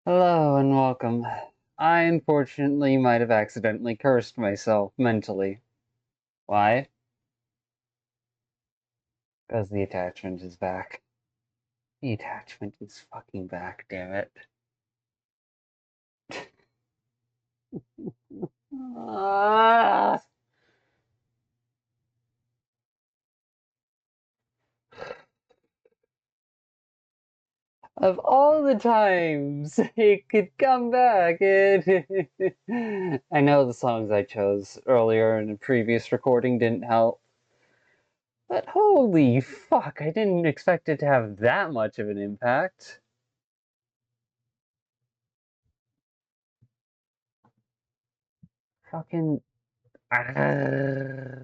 Hello and welcome. I unfortunately might have accidentally cursed myself mentally. Why? Because the attachment is back. The attachment is fucking back, damn it. Ah! Of all the times it could come back, I know the songs I chose earlier in a previous recording didn't help, but holy fuck, I didn't expect it to have that much of an impact. Fucking. I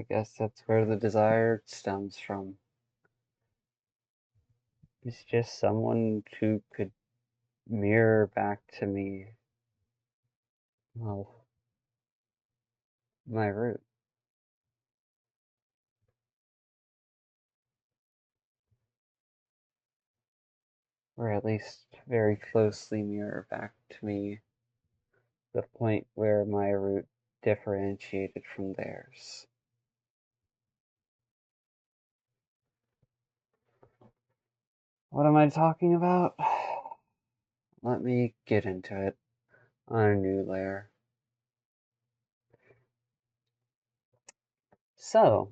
guess that's where the desire stems from. It's just someone who could mirror back to me, well, my root. Or at least very closely mirror back to me the point where my root differentiated from theirs. What am I talking about? Let me get into it on a new layer. So,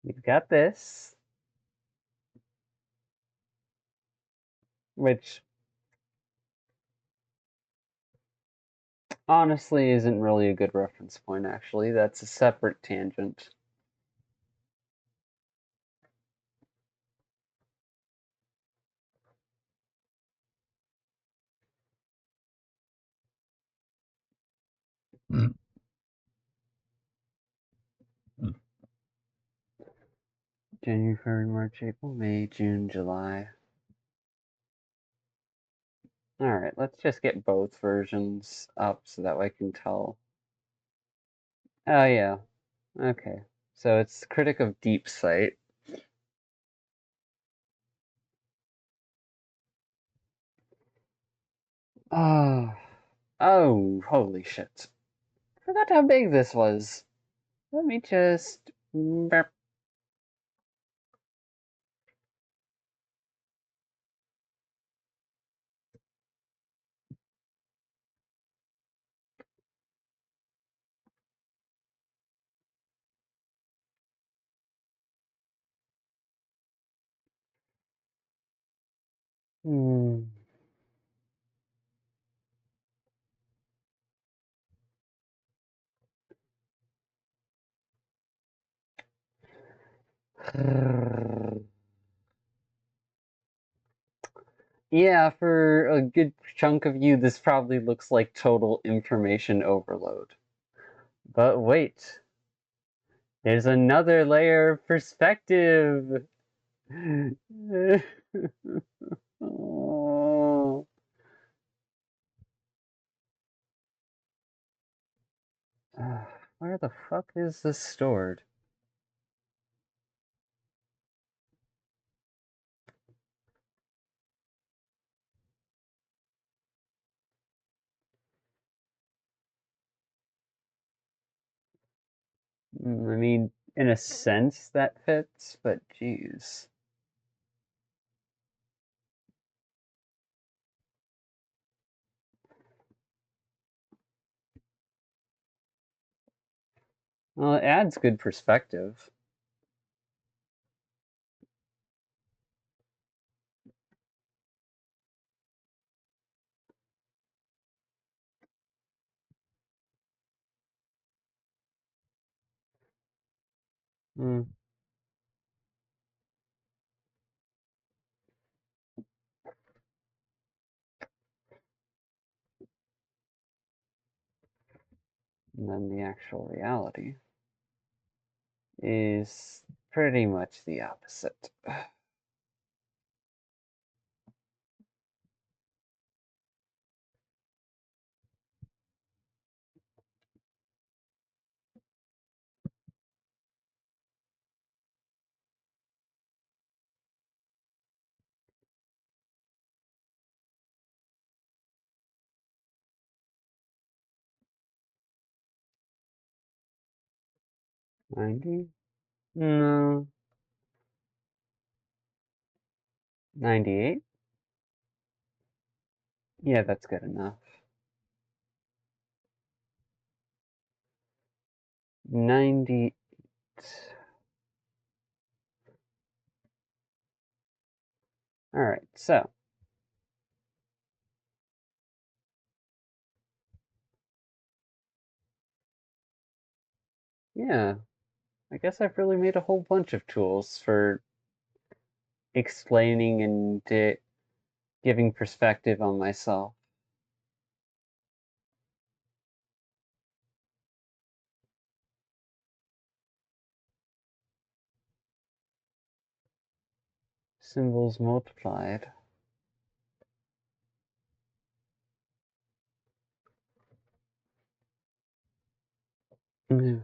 you've got this, which honestly isn't really a good reference point, actually. That's a separate tangent. January, February, March, April, May, June, July. Alright, let's just get both versions up so that way I can tell. Oh, yeah. Okay. So it's Critic of Deep Sight. Oh. Oh, holy shit. I forgot how big this was. Let me just. Hmm. Yeah, for a good chunk of you, this probably looks like total information overload. But wait, there's another layer of perspective. Oh. Where the fuck is this stored? I mean, in a sense that fits, but geez. Well, it adds good perspective. Hmm. And then the actual reality is pretty much the opposite. 90? No. 98? Yeah, that's good enough. 90. Alright, so. Yeah, I guess I've really made a whole bunch of tools for explaining and giving perspective on myself. Symbols multiplied. Yeah.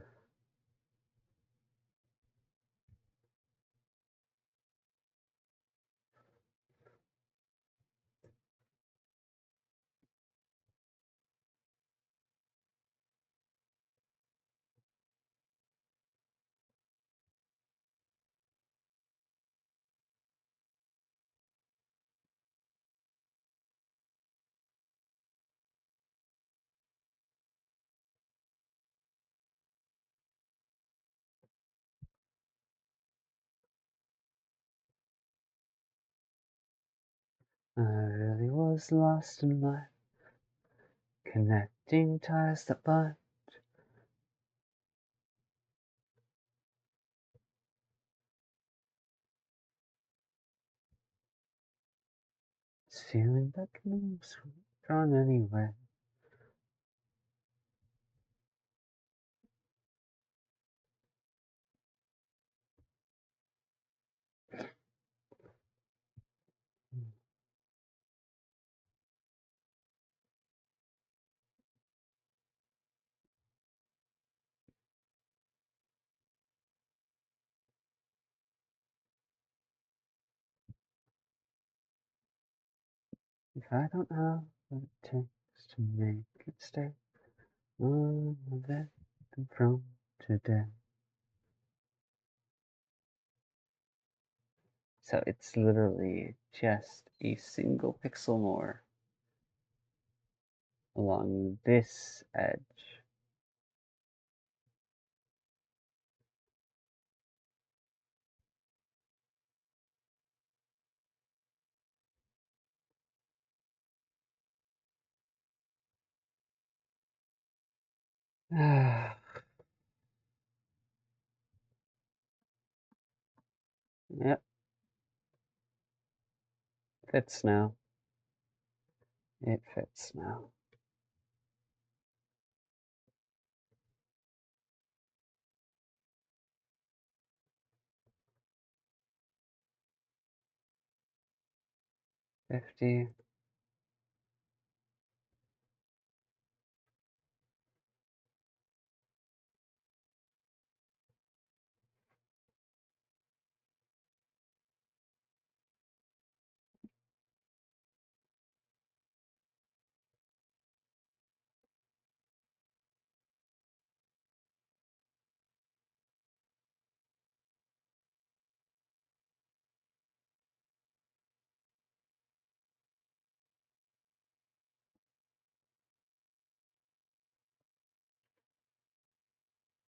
I really was lost in life, connecting ties that bind. This feeling that can move drawn anywhere. If I don't have what it takes to make it stay, all of it and from today. So it's literally just a single pixel more along this edge. Yep, fits now. It fits now. $50.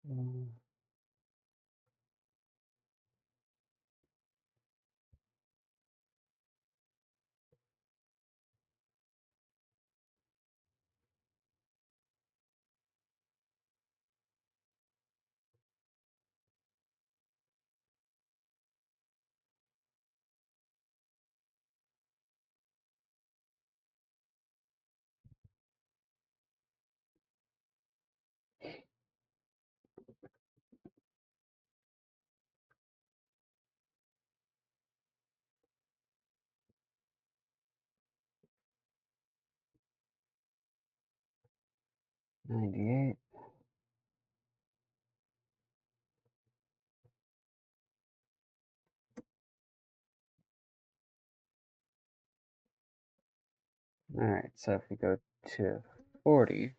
Mm. 98. Alright, so if we go to 40,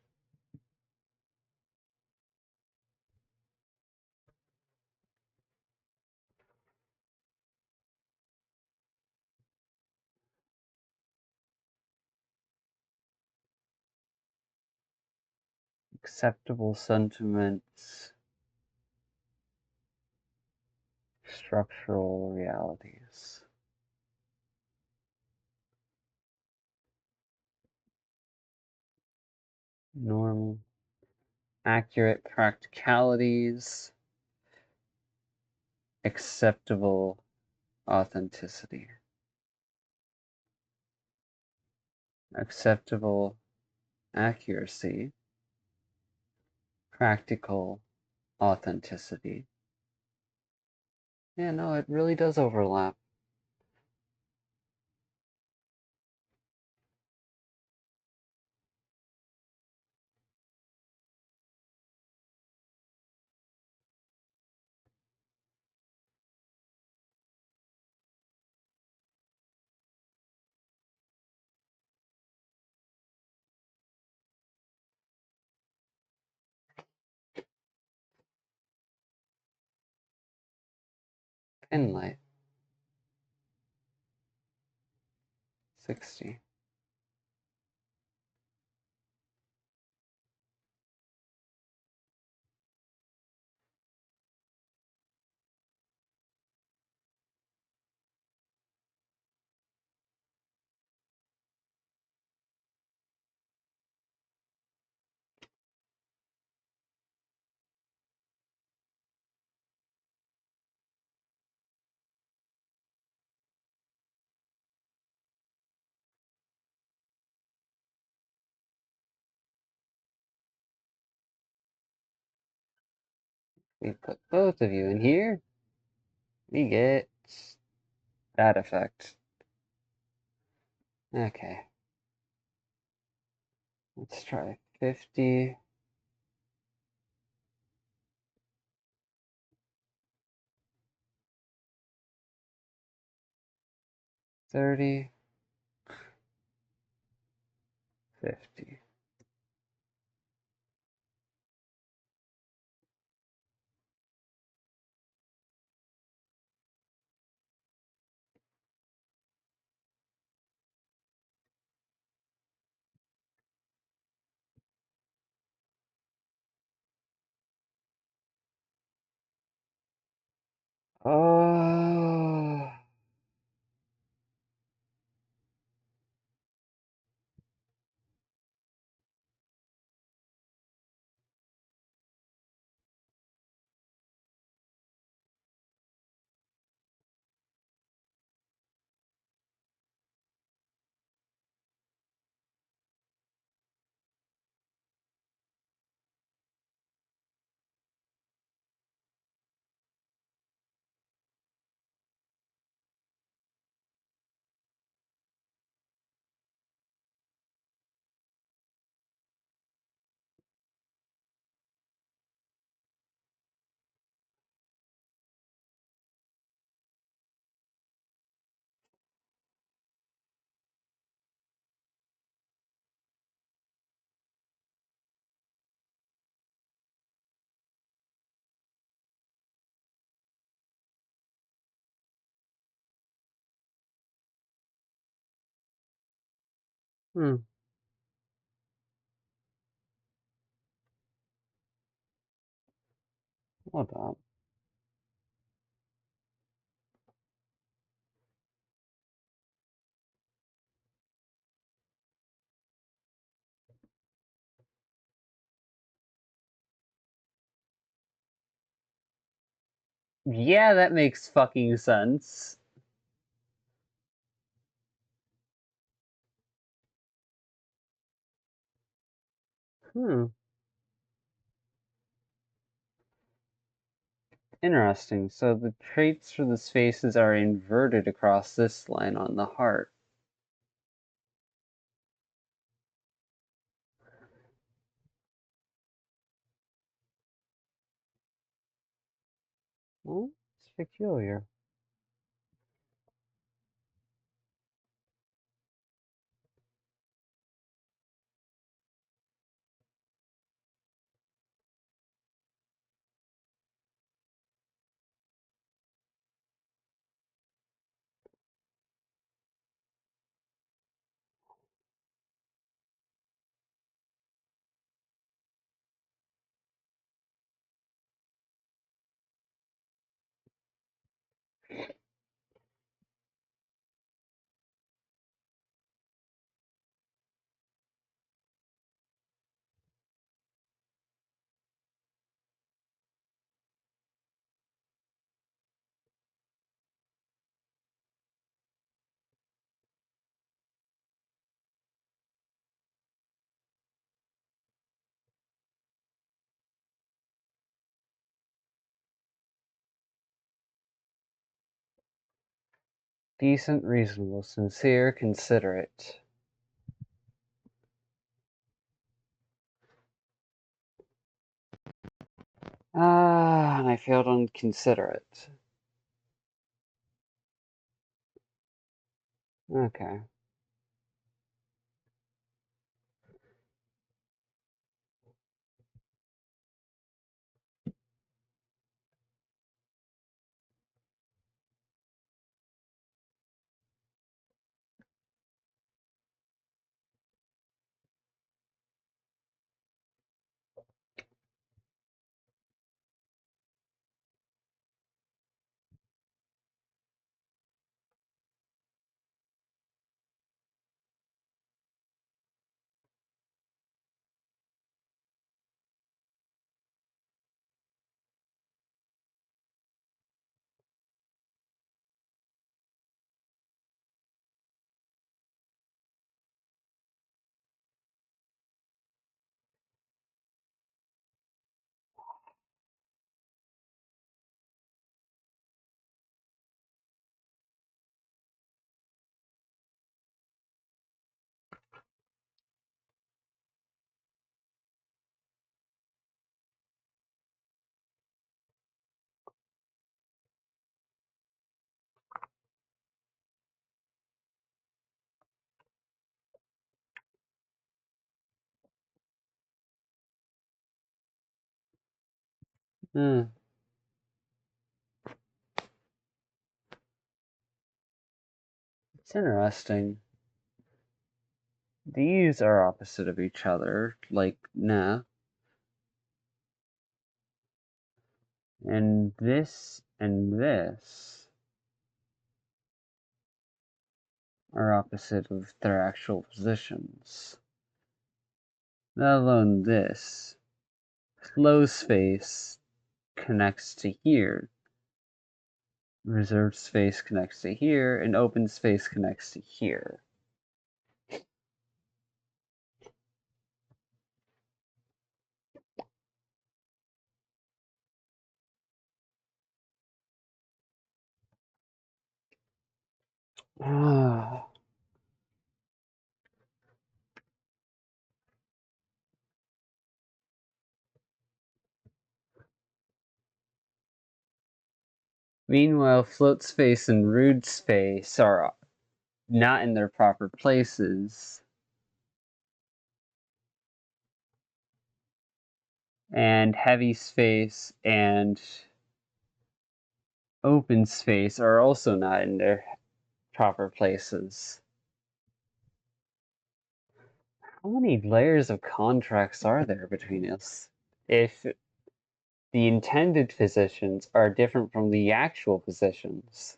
acceptable sentiments, structural realities. Normal, accurate practicalities, acceptable authenticity. Acceptable accuracy, practical authenticity. Yeah, no, it really does overlap. In light, 60. We put both of you in here, we get that effect. Okay. Let's try 50. 30. 50. Oh. Hmm. Hold on. Yeah, that makes fucking sense. Hmm. Interesting. So the traits for the spaces are inverted across this line on the heart. Well, it's peculiar. Decent, reasonable, sincere, considerate. And I failed on considerate. Okay. Hmm. It's interesting. These are opposite of each other, like, nah. And this are opposite of their actual positions. Let alone this. Closed space connects to here. Reserved space connects to here, and open space connects to here. Meanwhile, float space and rude space are not in their proper places. And heavy space and open space are also not in their proper places. How many layers of contracts are there between us? If the intended positions are different from the actual positions.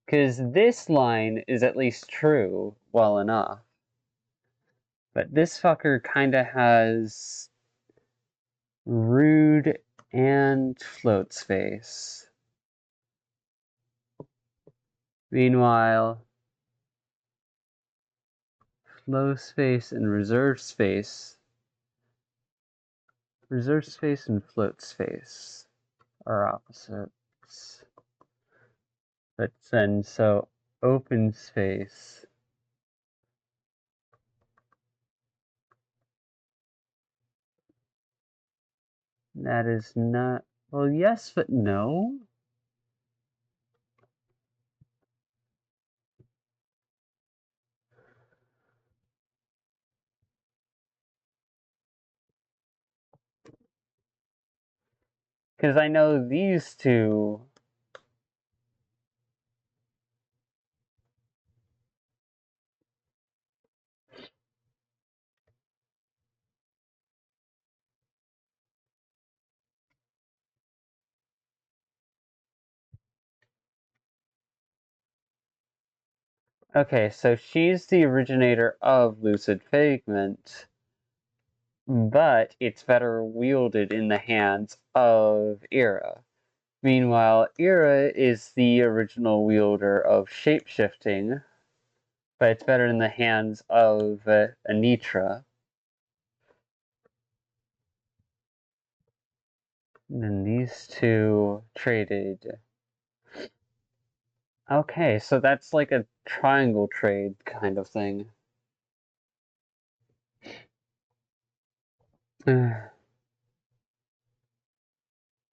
Because this line is at least true well enough. But this fucker kinda has rude and float space. Meanwhile, flow space and reserve space and float space are opposites. But then, so open space that is not Well, yes, but no. Because I know these two. Okay, so she's the originator of Lucid Figment, but it's better wielded in the hands of Ira. Meanwhile, Ira is the original wielder of shapeshifting, but it's better in the hands of Anitra. And then these two traded. Okay, so that's like a triangle trade kind of thing.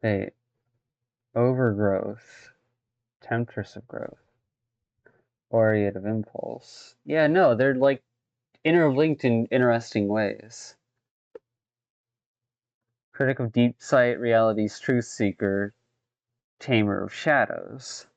Wait, overgrowth, temptress of growth, aureate of impulse. Yeah, no, they're like interlinked in interesting ways. Critic of deep sight, reality's truth seeker, tamer of shadows.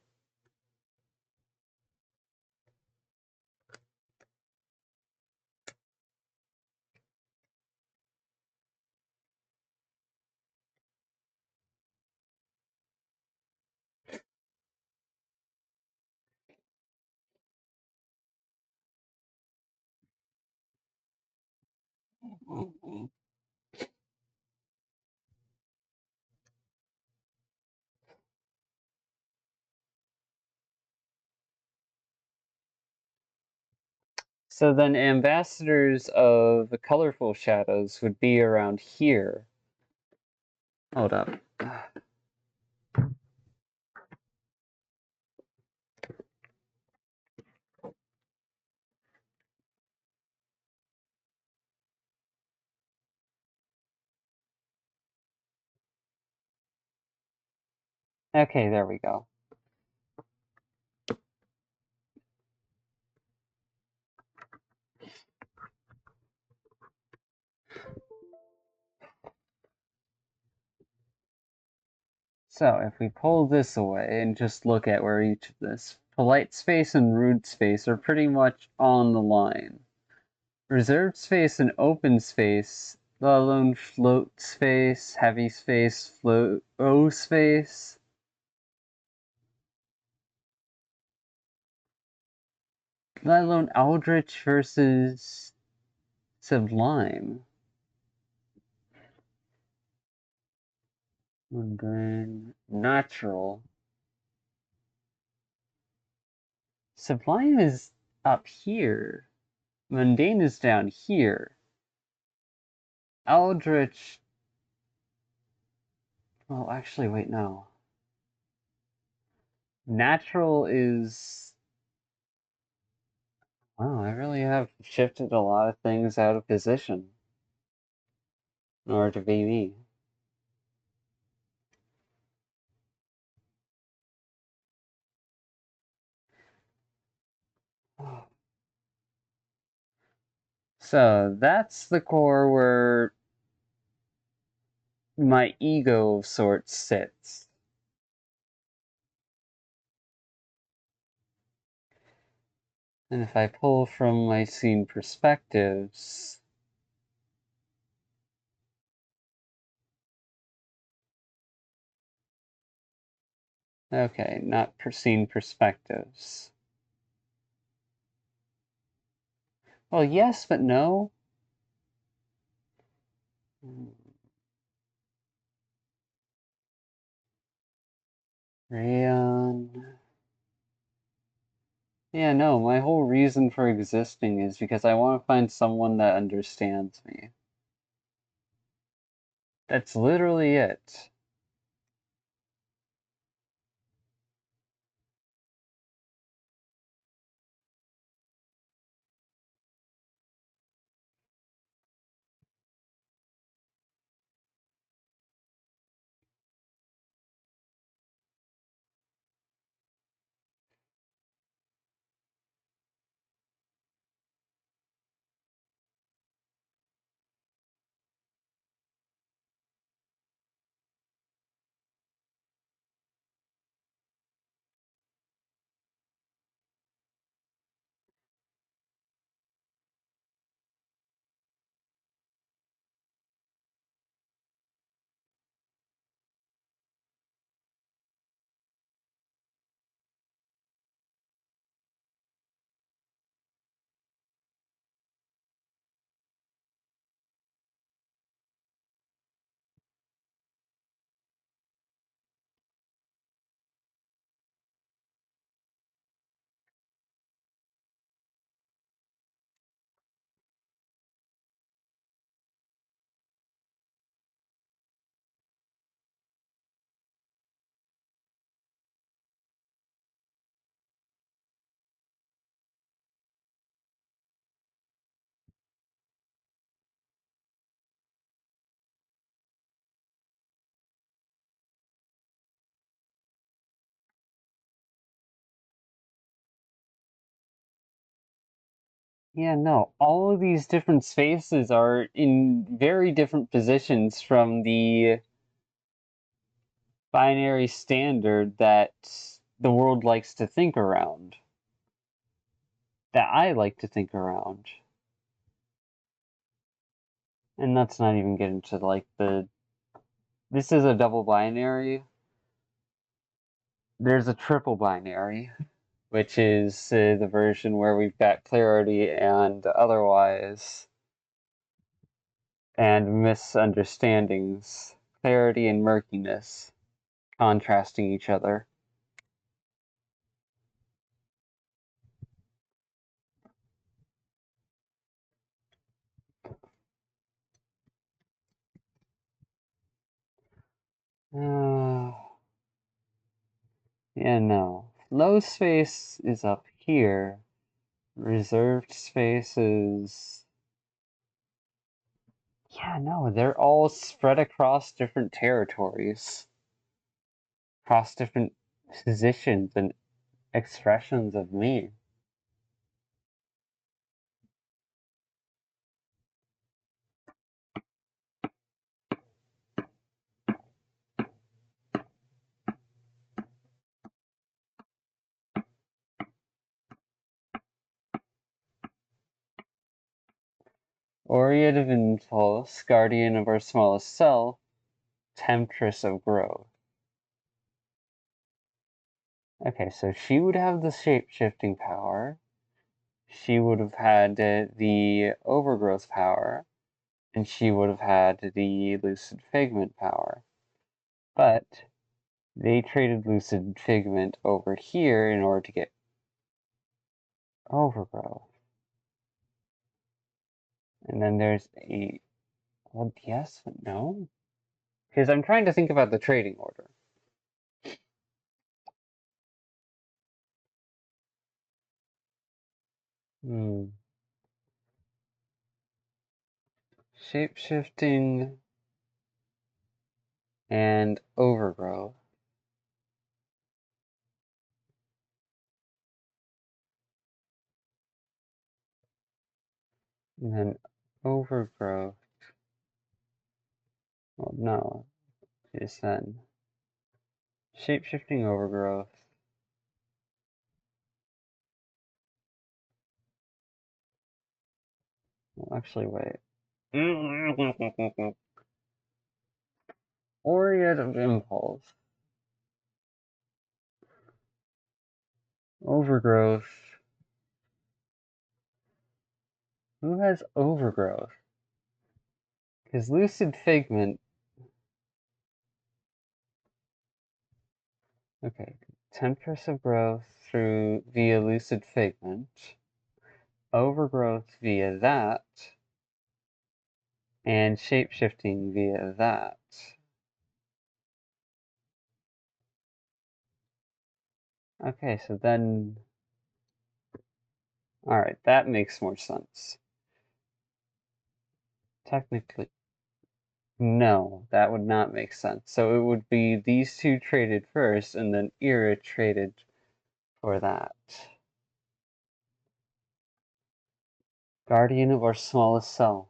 So then ambassadors of the colorful shadows would be around here. Hold up. Okay, there we go. So if we pull this away and just look at where each of this polite space and rude space are pretty much on the line. Reserved space and open space, let alone float space, heavy space, float O space. Let alone Eldritch versus Sublime. Mundane, natural. Sublime is up here. Mundane is down here. Eldritch. Well, actually, wait, no. Natural is. Wow, I really have shifted a lot of things out of position in order to be me. So that's the core where my ego of sorts sits. And if I pull from my scene perspectives, okay, not scene perspectives. Well, yes, but no. Rayon. Yeah, no, my whole reason for existing is because I want to find someone that understands me. That's literally it. Yeah, no, all of these different spaces are in very different positions from the binary standard that the world likes to think around, that I like to think around. And let's not even get into like this is a double binary. There's a triple binary, which is the version where we've got clarity and otherwise, and misunderstandings, clarity and murkiness, contrasting each other. Yeah, no. Flow space is up here. Reserved spaces. Yeah, no, they're all spread across different territories, across different positions and expressions of me. Oread of impulse, guardian of our smallest self, temptress of growth. Okay, so she would have the shape-shifting power. She would have had the overgrowth power, and she would have had the lucid figment power. But they traded lucid figment over here in order to get overgrowth. And then there's a, well, yes, but no. Because I'm trying to think about the trading order. Shape-shifting and overgrowth. And then overgrowth. Well, no, it's then shape-shifting overgrowth. Well, actually, wait. Oread of impulse. Overgrowth. Who has overgrowth? Because lucid figment. Okay, temptress of growth through via lucid figment, overgrowth via that, and shapeshifting via that. Okay, so then, alright, that makes more sense. Technically, no, that would not make sense. So it would be these two traded first, and then Ira traded for that. Guardian of our smallest self.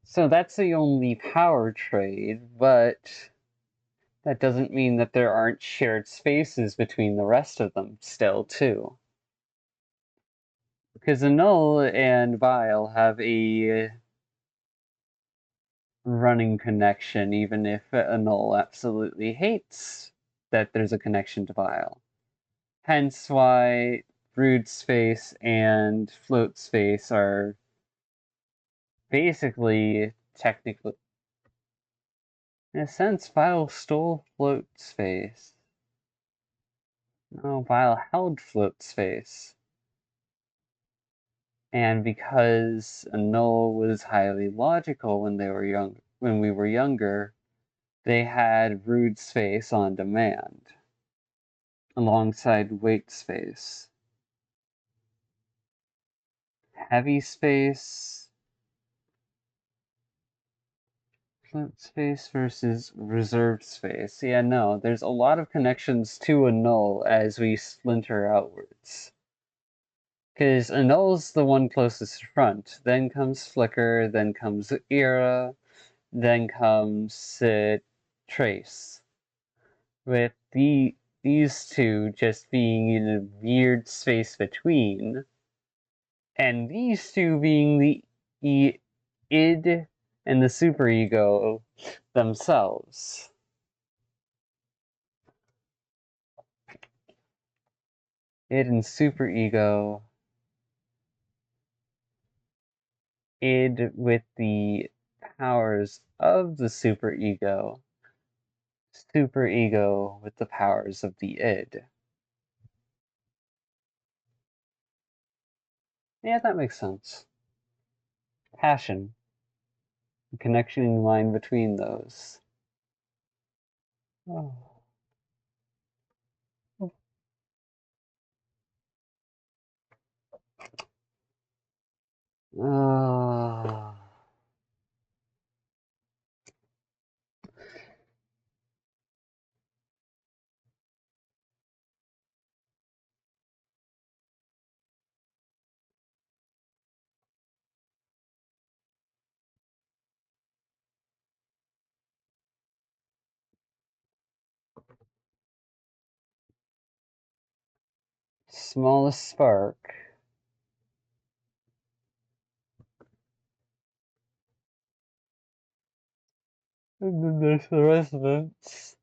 So that's the only power trade, but that doesn't mean that there aren't shared spaces between the rest of them still, too. Because Annul and Vile have a running connection, even if Annul absolutely hates that there's a connection to Vile. Hence why Brood Space and Float Space are basically, technically, in a sense, Vile stole Float Space. No, Vile held Float Space. And because Annul was highly logical when we were younger, they had Rude Space on Demand alongside Wait Space. Heavy Space, Flint Space versus Reserved Space. Yeah, no, there's a lot of connections to Annul as we splinter outwards. Because Annul's the one closest to front, then comes Flicker, then comes Era, then comes Trace. With these two just being in a weird space between, and these two being the id and the superego themselves. Id and superego. Id with the powers of the superego. Superego with the powers of the id. Yeah, that makes sense. Passion. The connection in line between those. Oh. Oh. Smallest spark. And then there's the resonance.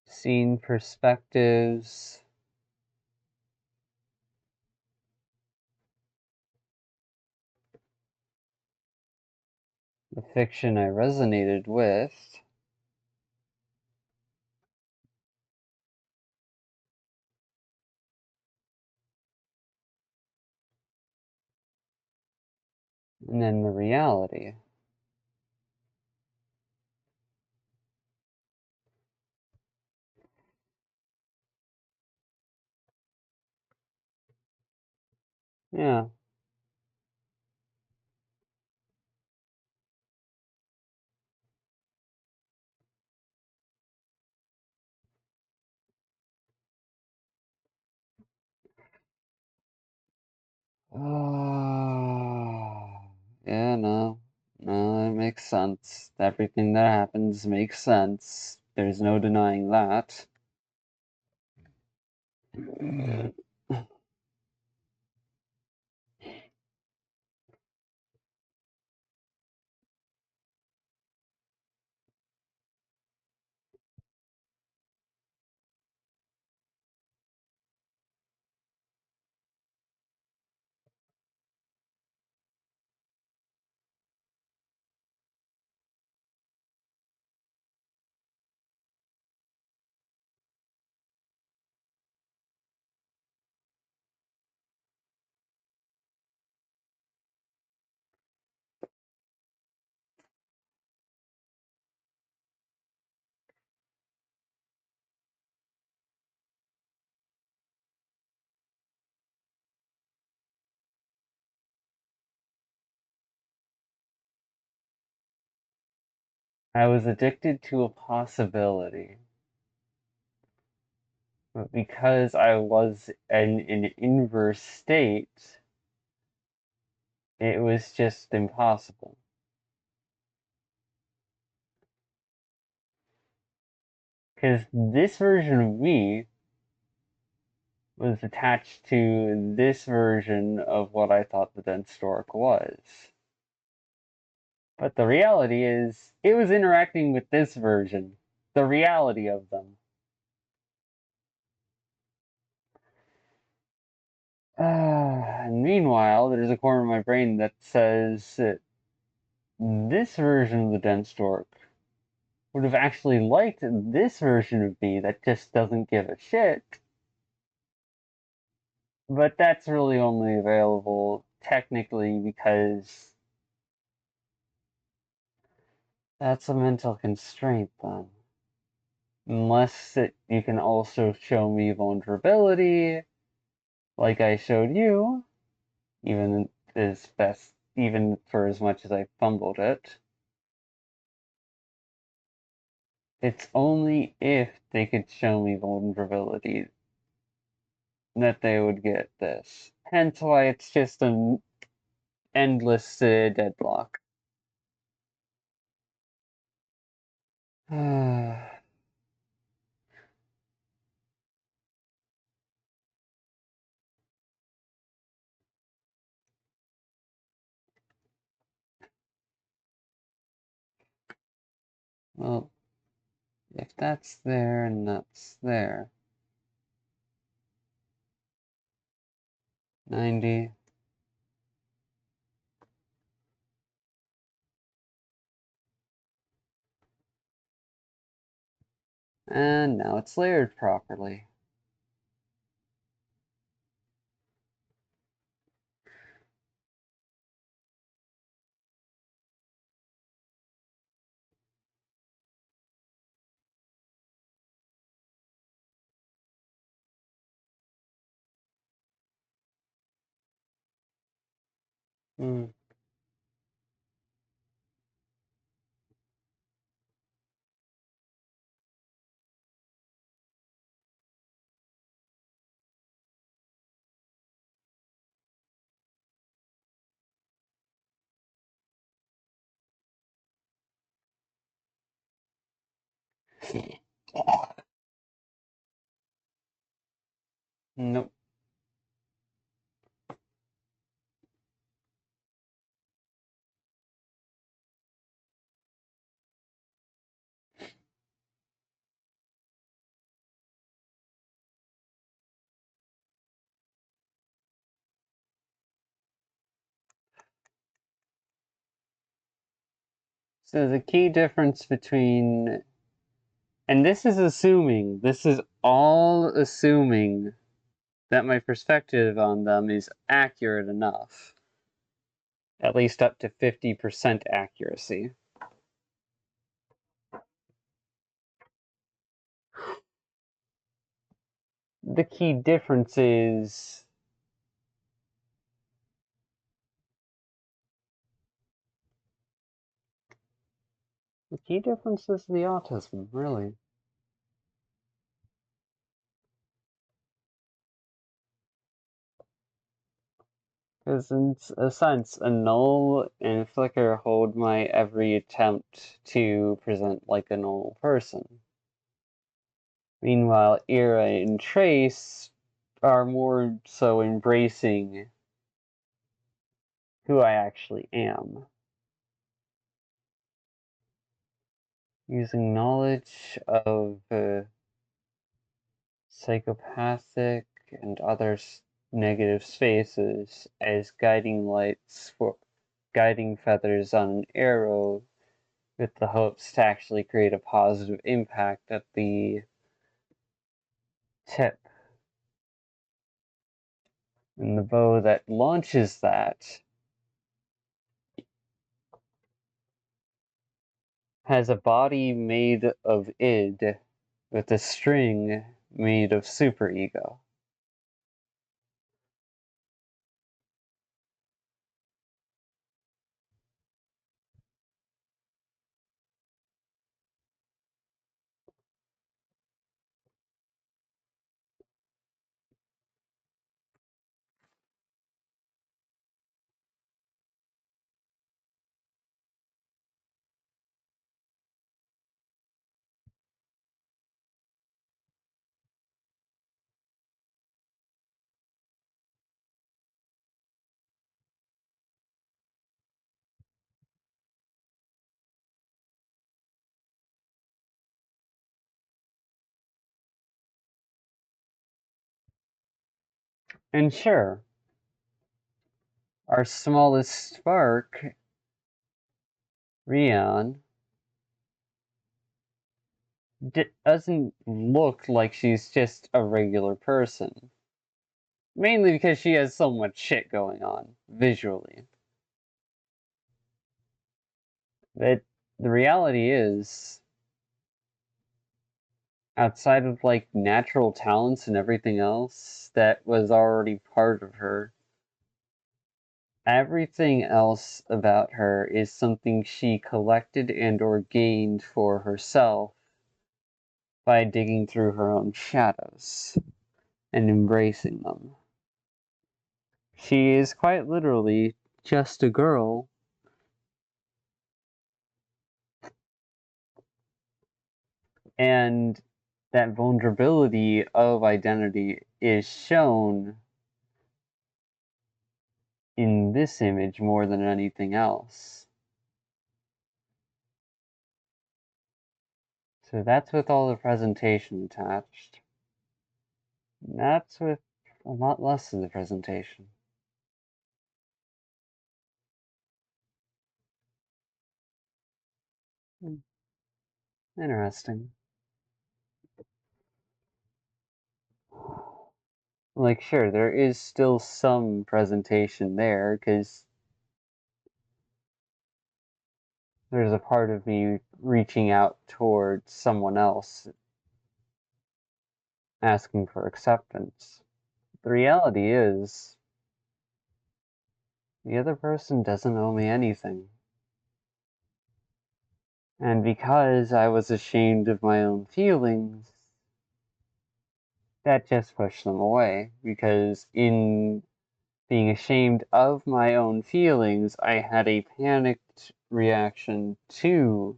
Scene perspectives. The fiction I resonated with. And then the reality. Yeah. Oh, yeah, no. No, it makes sense. Everything that happens makes sense. There's no denying that. I was addicted to a possibility. But because I was in an inverse state, it was just impossible. Because this version of me was attached to this version of what I thought the dense stork was. But the reality is, it was interacting with this version, the reality of them. And meanwhile, there's a corner of my brain that says that this version of the dense stork would have actually liked this version of me that just doesn't give a shit. But that's really only available technically because that's a mental constraint then. Unless you can also show me vulnerability, like I showed you, even for as much as I fumbled it. It's only if they could show me vulnerability that they would get this. Hence why it's just an endless deadlock. Well, if that's there and that's there, 90. And now it's layered properly. Hmm. Nope. So the key difference between, and this is all assuming that my perspective on them is accurate enough. At least up to 50% accuracy. The key difference is the autism, really. Because in a sense, a null and flicker hold my every attempt to present like a normal person. Meanwhile, era and trace are more so embracing who I actually am. Using knowledge of psychopathic and other negative spaces as guiding lights for guiding feathers on an arrow with the hopes to actually create a positive impact at the tip. And the bow that launches that has a body made of id with a string made of superego. And sure, our smallest spark, Rion, doesn't look like she's just a regular person. Mainly because she has so much shit going on visually. But the reality is, outside of like natural talents and everything else that was already part of her, everything else about her is something she collected and or gained for herself by digging through her own shadows and embracing them. She is quite literally just a girl, and that vulnerability of identity is shown in this image more than anything else. So that's with all the presentation attached. That's with a lot less of the presentation. Interesting. Like, sure, there is still some presentation there, because there's a part of me reaching out towards someone else, asking for acceptance. The reality is, the other person doesn't owe me anything. And because I was ashamed of my own feelings, that just pushed them away. Because in being ashamed of my own feelings, I had a panicked reaction to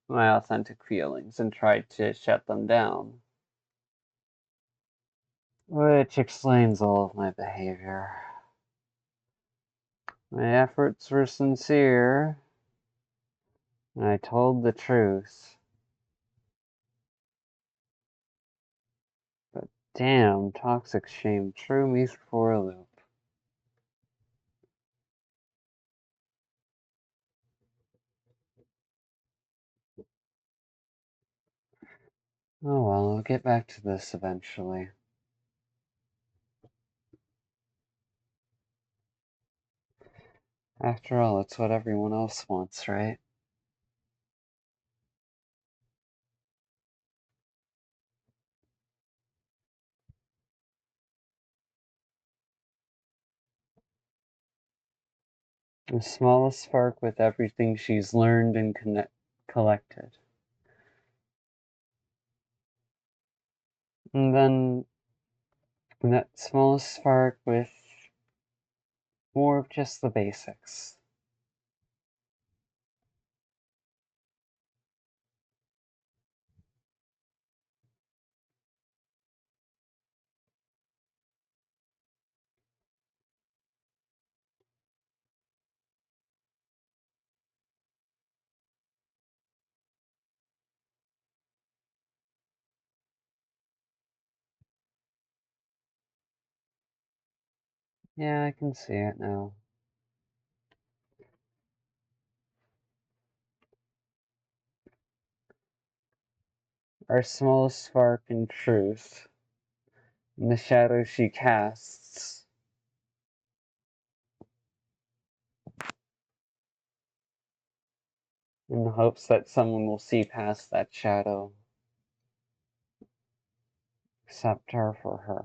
my authentic feelings and tried to shut them down. Which explains all of my behavior. My efforts were sincere, and I told the truth. But damn, toxic shame threw me for a loop. Oh well, I'll get back to this eventually. After all, it's what everyone else wants, right? The smallest spark with everything she's learned and collected. And then that smallest spark with more of just the basics. Yeah, I can see it now. Our smallest spark in truth, in the shadow she casts, in the hopes that someone will see past that shadow, accept her for her.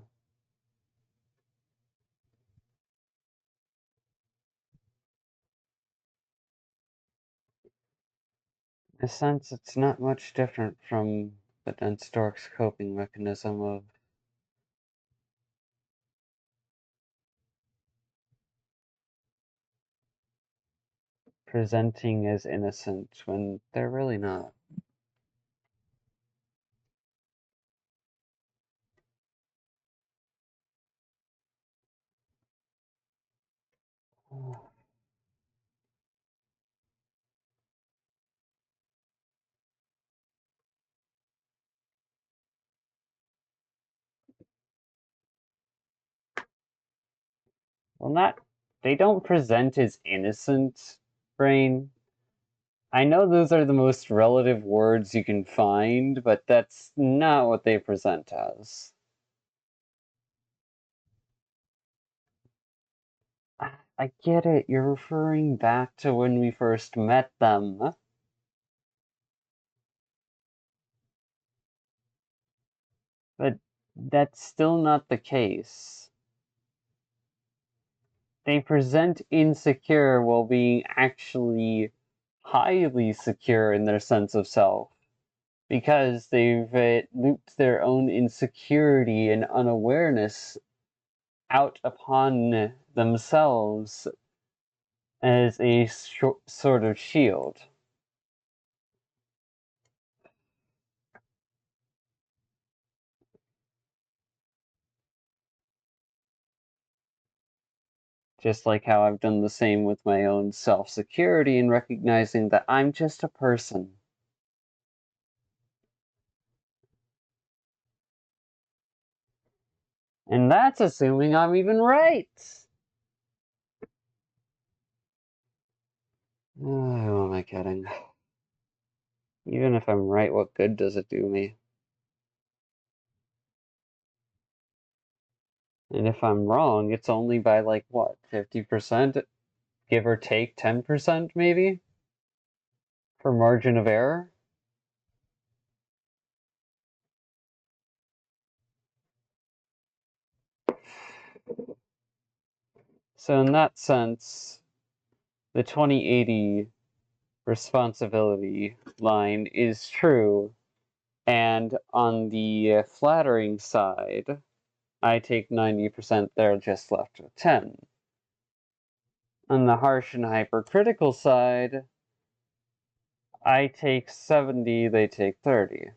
In a sense, it's not much different from the dense stork's coping mechanism of presenting as innocent when they're really not. Well, not. They don't present as innocent, Brain. I know those are the most relative words you can find, but that's not what they present as. I get it, you're referring back to when we first met them. But that's still not the case. They present insecure while being actually highly secure in their sense of self, because they've looped their own insecurity and unawareness out upon themselves as a sort of shield. Just like how I've done the same with my own self-security and recognizing that I'm just a person. And that's assuming I'm even right! Who am I kidding? Even if I'm right, what good does it do me? And if I'm wrong, it's only by like, what, 50%? Give or take 10% maybe? For margin of error? So in that sense, the 2080 responsibility line is true, and on the flattering side, I take 90%, they're just left with 10. On the harsh and hypercritical side, I take 70, they take 30.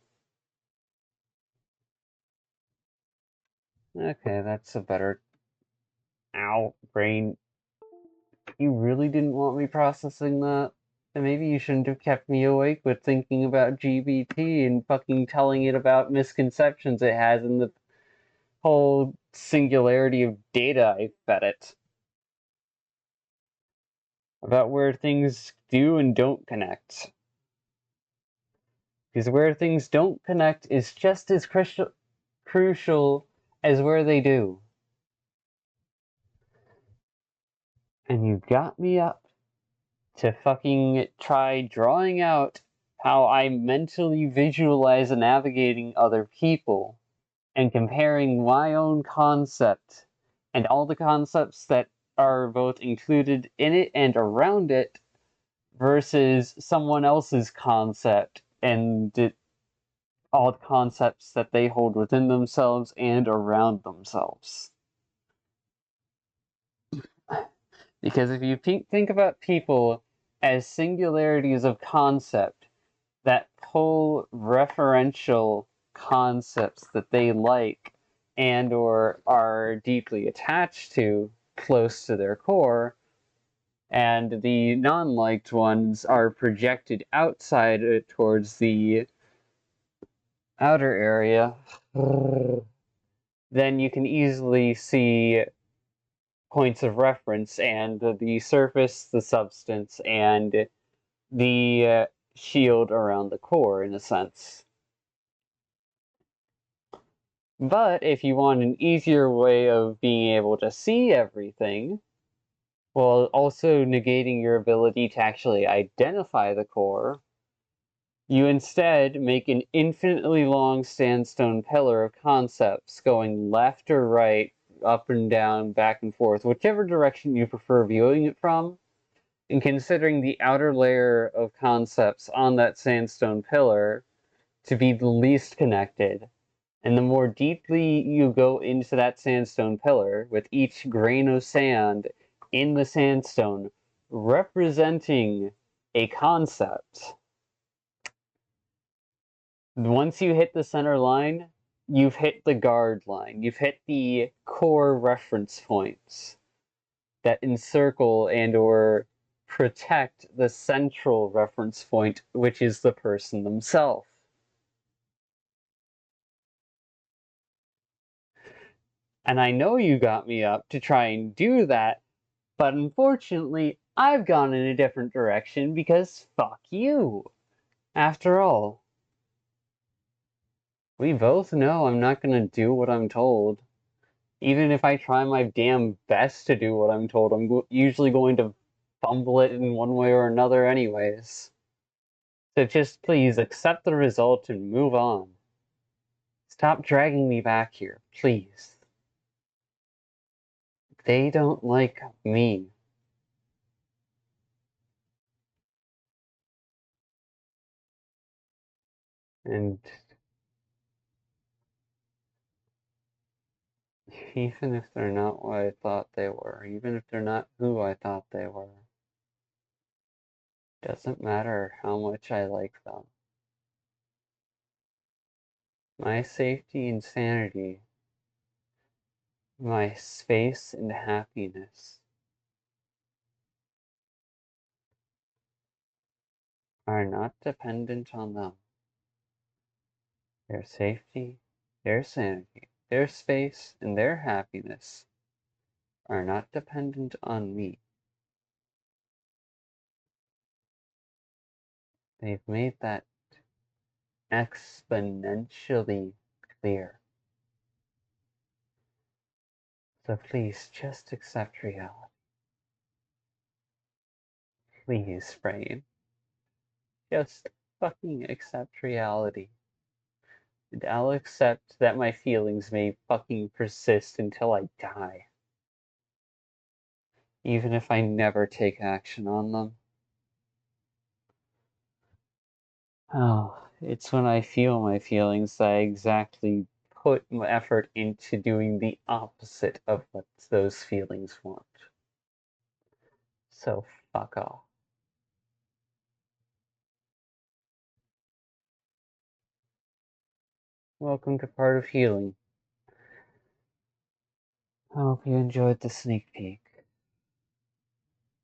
Okay, that's a better... Ow, brain. You really didn't want me processing that? And maybe you shouldn't have kept me awake with thinking about GBT and fucking telling it about misconceptions it has in the whole singularity of data I fed it. About where things do and don't connect. Because where things don't connect is just as crucial as where they do. And you got me up to fucking try drawing out how I mentally visualize navigating other people and comparing my own concept and all the concepts that are both included in it and around it versus someone else's concept and all the concepts that they hold within themselves and around themselves. Because if you think about people as singularities of concept that pull referential concepts that they like and or are deeply attached to close to their core, and the non-liked ones are projected outside towards the outer area, then you can easily see points of reference and the surface, the substance, and the shield around the core, in a sense. But if you want an easier way of being able to see everything, while also negating your ability to actually identify the core, you instead make an infinitely long sandstone pillar of concepts going left or right, up and down, back and forth, whichever direction you prefer viewing it from, and considering the outer layer of concepts on that sandstone pillar to be the least connected. And the more deeply you go into that sandstone pillar, with each grain of sand in the sandstone representing a concept, once you hit the center line, you've hit the guard line. You've hit the core reference points that encircle and or protect the central reference point, which is the person themselves. And I know you got me up to try and do that, but unfortunately, I've gone in a different direction because fuck you. After all, we both know I'm not gonna do what I'm told. Even if I try my damn best to do what I'm told, I'm usually going to fumble it in one way or another anyways. So just please accept the result and move on. Stop dragging me back here, please. They don't like me. And even if they're not what I thought they were, even if they're not who I thought they were, doesn't matter how much I like them. My safety and sanity, my space and happiness are not dependent on them. Their safety, their sanity, their space, and their happiness are not dependent on me. They've made that exponentially clear. So please just accept reality. Please, brain. Just fucking accept reality. And I'll accept that my feelings may fucking persist until I die. Even if I never take action on them. Oh, it's when I feel my feelings that I exactly put my effort into doing the opposite of what those feelings want. So fuck off. Welcome to Part of Healing. I hope you enjoyed the sneak peek.